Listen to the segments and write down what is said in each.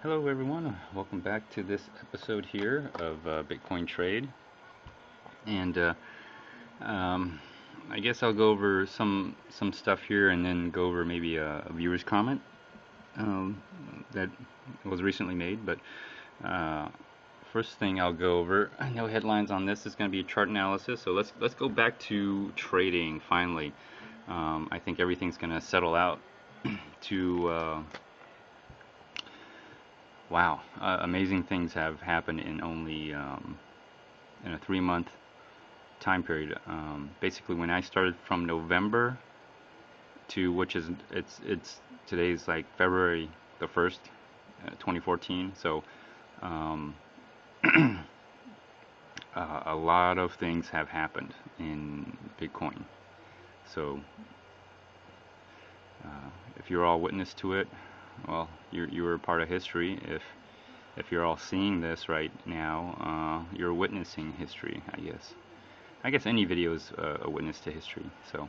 Hello everyone, welcome back to this episode here of Bitcoin Trade. And um, I guess I'll go over some stuff here and then go over maybe a viewer's comment um, that was recently made. But uh, first thing I'll go over, no headlines on this, is going to be a chart analysis. So let's go back to trading finally. I think everything's going to settle out to wow, amazing things have happened in only in a 3 month time period. Basically, when I started from November to which is it's today's like February the 1st, 2014. So um, a lot of things have happened in Bitcoin. So if you're all witness to it, well, you were part of history. If you're all seeing this right now, you're witnessing history, I guess. I guess any video is a witness to history. So,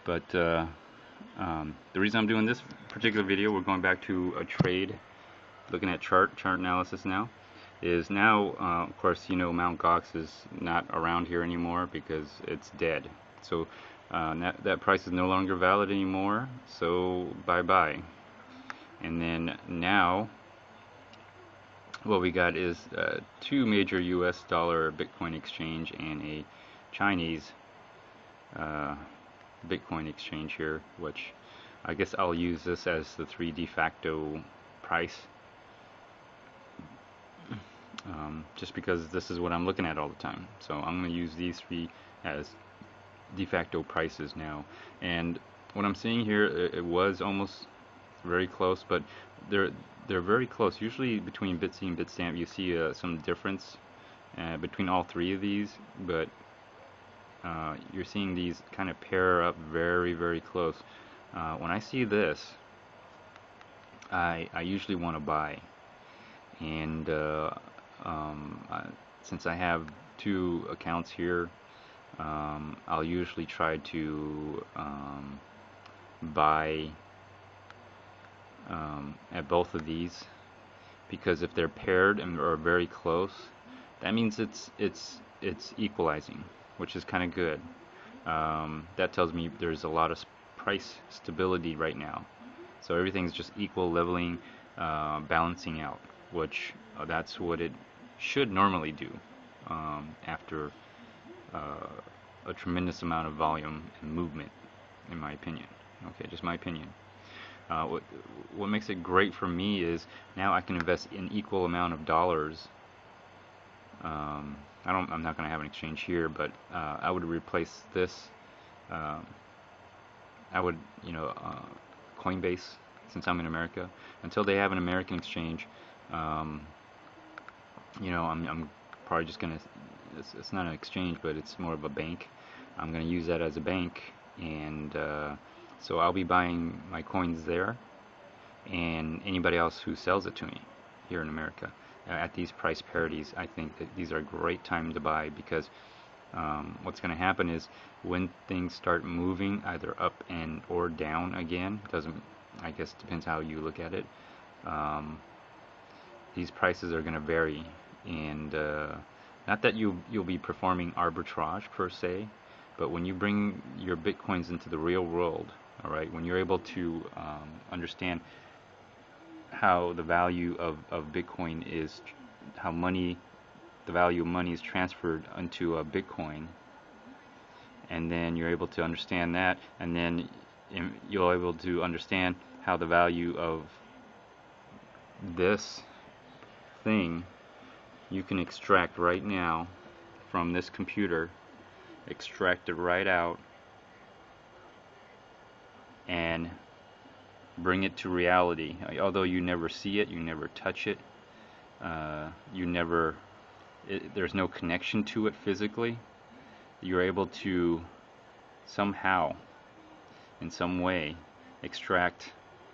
but the reason I'm doing this particular video, we're going back to a trade, looking at chart analysis now, is now, of course, you know, Mt. Gox is not around here anymore because it's dead. So that price is no longer valid anymore. So bye-bye. And then now, what we got is two major US dollar Bitcoin exchange and a Chinese Bitcoin exchange here, which I guess I'll use this as the three de facto price, just because this is what I'm looking at all the time. So I'm going to use these three as de facto prices now. And what I'm seeing here, it was almost very close, but they're very close. Usually between Bitsy and Bitstamp you see some difference between all three of these, but you're seeing these kind of pair up very close. When I see this, I usually want to buy, and since I have two accounts here, I'll usually try to buy at both of these, because if they're paired and are very close, that means it's equalizing, which is kind of good. That tells me there's a lot of price stability right now. So everything's just equal, leveling, balancing out, which that's what it should normally do after a tremendous amount of volume and movement, in my opinion. Okay, just my opinion. What makes it great for me is now I can invest an equal amount of dollars. I'm not going to have an exchange here, but I would replace this. I would, Coinbase, since I'm in America, until they have an American exchange. I'm probably just going to. It's not an exchange, but it's more of a bank. I'm going to use that as a bank, and so I'll be buying my coins there, and anybody else who sells it to me here in America at these price parities. I think that these are a great time to buy, because what's going to happen is when things start moving either up and or down again, doesn't, I guess depends how you look at it, these prices are going to vary, and not that you'll be performing arbitrage per se, but when you bring your bitcoins into the real world, all right, when you're able to understand how the value of Bitcoin is, how the value of money is transferred into a Bitcoin, and then you're able to understand that, and then you're able to understand how the value of this thing you can extract right now from this computer, extract it right out, and bring it to reality. Although you never see it, you never touch it, there's no connection to it physically, you're able to somehow, in some way, extract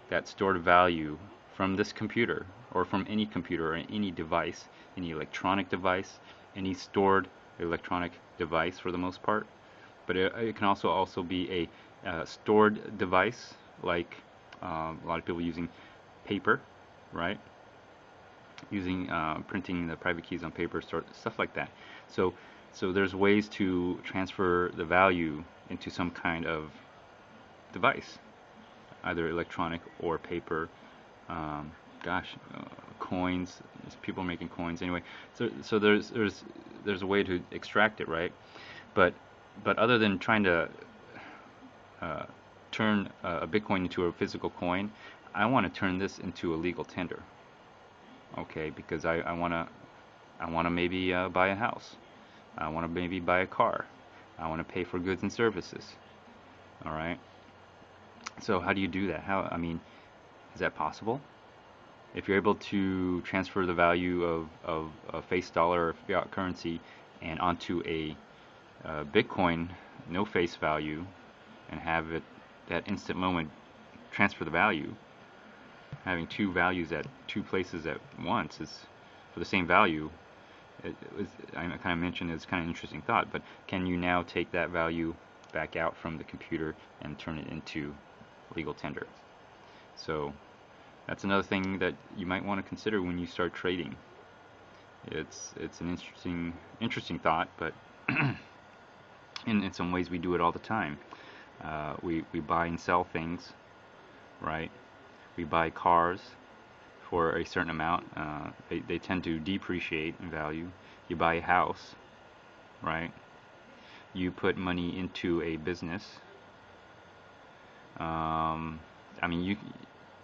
that stored value from this computer, or from any computer or any device, any electronic device, any stored electronic device for the most part. But it can also be a stored device, like a lot of people using paper, right? using printing the private keys on paper, stuff like that. So, so there's ways to transfer the value into some kind of device, either electronic or paper. Um, gosh, coins. There's people making coins anyway. So there's a way to extract it, right? But but other than trying to uh, turn a Bitcoin into a physical coin, I want to turn this into a legal tender. Okay, because I wanna maybe buy a house. I want to maybe buy a car. I want to pay for goods and services. All right. So how do you do that? How, I mean, is that possible? If you're able to transfer the value of a face dollar or fiat currency and onto a Bitcoin, no face value, and have it that instant moment transfer the value, having two values at two places at once is for the same value. I kind of mentioned it's kind of an interesting thought, but can you now take that value back out from the computer and turn it into legal tender? So that's another thing that you might want to consider when you start trading. It's an interesting thought, but in some ways we do it all the time. We buy and sell things, right? We buy cars for a certain amount. They tend to depreciate in value. You buy a house, right? You put money into a business. I mean, you,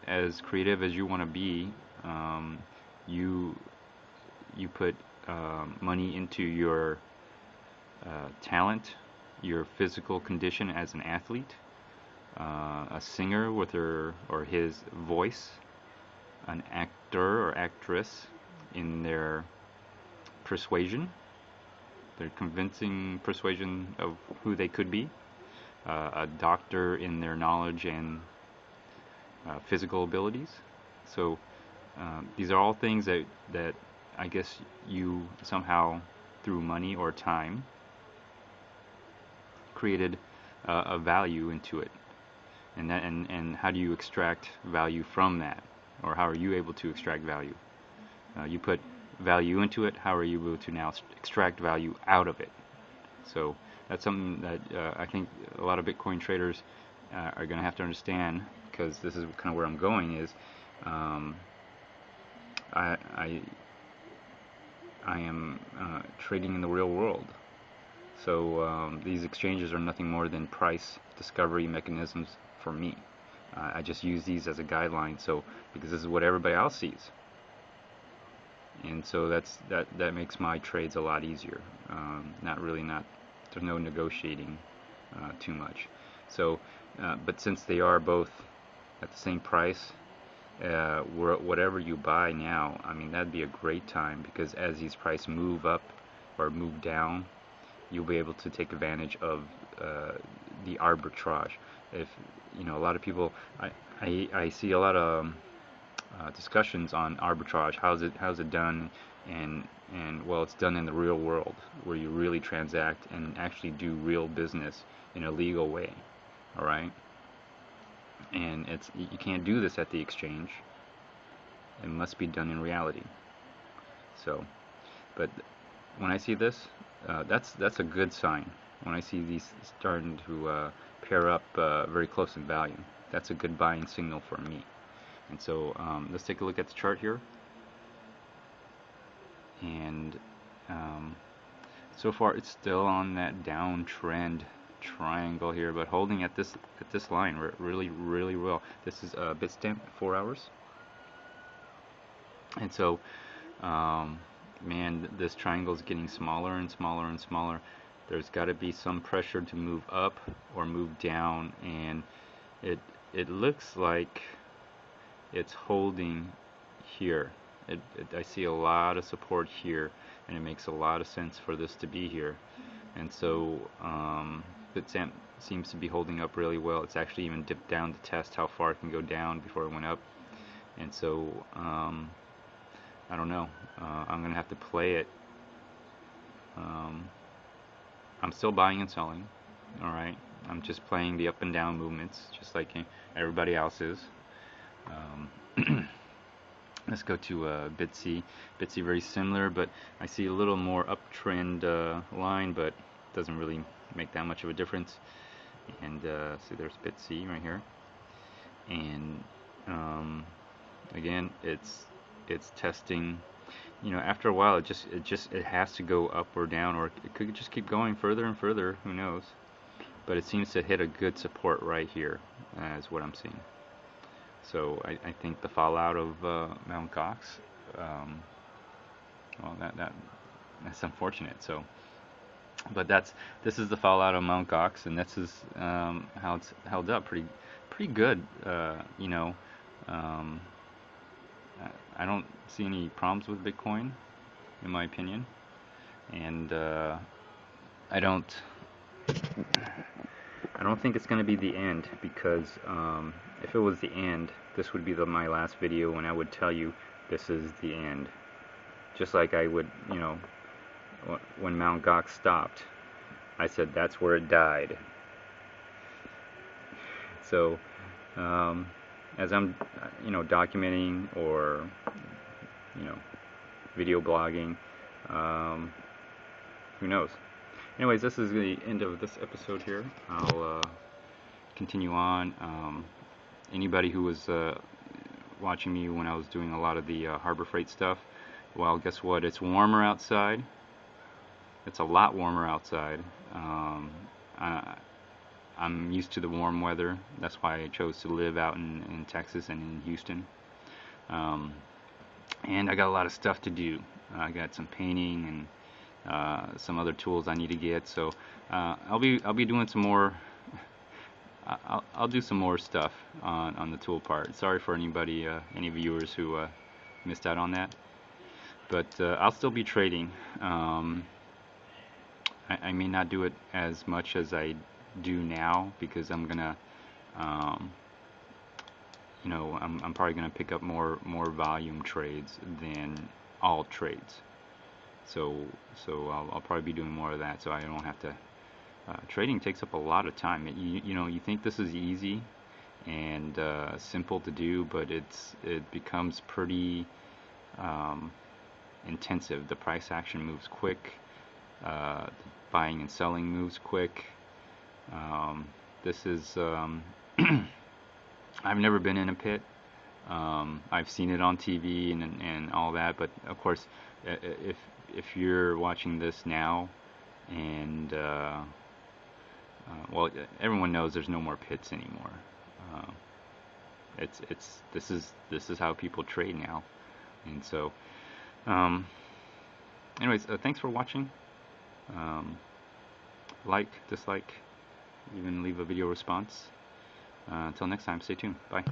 as creative as you want to be, you you put money into your talent, your physical condition as an athlete, a singer with her or his voice, an actor or actress in their persuasion, their convincing persuasion of who they could be, a doctor in their knowledge and physical abilities. So these are all things that I guess you somehow, through money or time, created a value into it. And how do you extract value from that? Or how are you able to extract value? You put value into it, how are you able to now extract value out of it? So that's something that I think a lot of Bitcoin traders are going to have to understand, because this is kind of where I'm going is I, I, I am trading in the real world. So these exchanges are nothing more than price discovery mechanisms for me. I just use these as a guideline, so because this is what everybody else sees, and so that makes my trades a lot easier. There's no negotiating too much. So, but since they are both at the same price, whatever you buy now, I mean that'd be a great time, because as these prices move up or move down, you'll be able to take advantage of the arbitrage. If you know, a lot of people, I see a lot of discussions on arbitrage. How's it done? And well, it's done in the real world, where you really transact and actually do real business in a legal way. All right, and you can't do this at the exchange. It must be done in reality. So, but when I see this, that's a good sign. When I see these starting to pair up very close in value, that's a good buying signal for me. And so let's take a look at the chart here. And so far it's still on that downtrend triangle here, but holding at this line really well. This is Bitstamp 4 hours. And so man, this triangle is getting smaller and smaller and smaller. There's got to be some pressure to move up or move down, and it looks like it's holding here. I see a lot of support here, and it makes a lot of sense for this to be here. And so Bitstamp seems to be holding up really well. It's actually even dipped down to test how far it can go down before it went up. And so I don't know. I'm gonna have to play it. I'm still buying and selling. All right. I'm just playing the up and down movements, just like everybody else is. Let's go to Bitsy. Bitsy very similar, but I see a little more uptrend line, but doesn't really make that much of a difference. And see, there's Bitsy right here, and again, it's testing. You know, after a while, it has to go up or down, or it could just keep going further and further. Who knows? But it seems to hit a good support right here, is what I'm seeing. So I think the fallout of Mount Gox, well, that's unfortunate. So, but this is the fallout of Mount Gox, and this is how it's held up pretty good. You know, um, I don't see any problems with Bitcoin, in my opinion, and I don't think it's going to be the end, because if it was the end, this would be my last video, and I would tell you this is the end. Just like I would, you know, when Mt. Gox stopped, I said that's where it died. So, as I'm, you know, documenting or, you know, video blogging, who knows? Anyways, this is the end of this episode here. I'll continue on. Anybody who was watching me when I was doing a lot of the Harbor Freight stuff, well, guess what? It's warmer outside. It's a lot warmer outside. I'm used to the warm weather. That's why I chose to live out in Texas and in Houston. And I got a lot of stuff to do. I got some painting and some other tools I need to get. So I'll be doing some more. I'll do some more stuff on the tool part. Sorry for anybody, any viewers who missed out on that. But I'll still be trading. I may not do it as much as I do now, because I'm gonna, you know, I'm probably gonna pick up more volume trades than all trades. So I'll probably be doing more of that, so I don't have to. Trading takes up a lot of time. You know, you think this is easy and simple to do, but it becomes pretty intensive. The price action moves quick. Buying and selling moves quick. This is I've never been in a pit. I've seen it on TV and all that, but of course, if you're watching this now, and well, everyone knows there's no more pits anymore. This is how people trade now, and so anyways, thanks for watching. Like, dislike, even leave a video response. Until next time, stay tuned. Bye.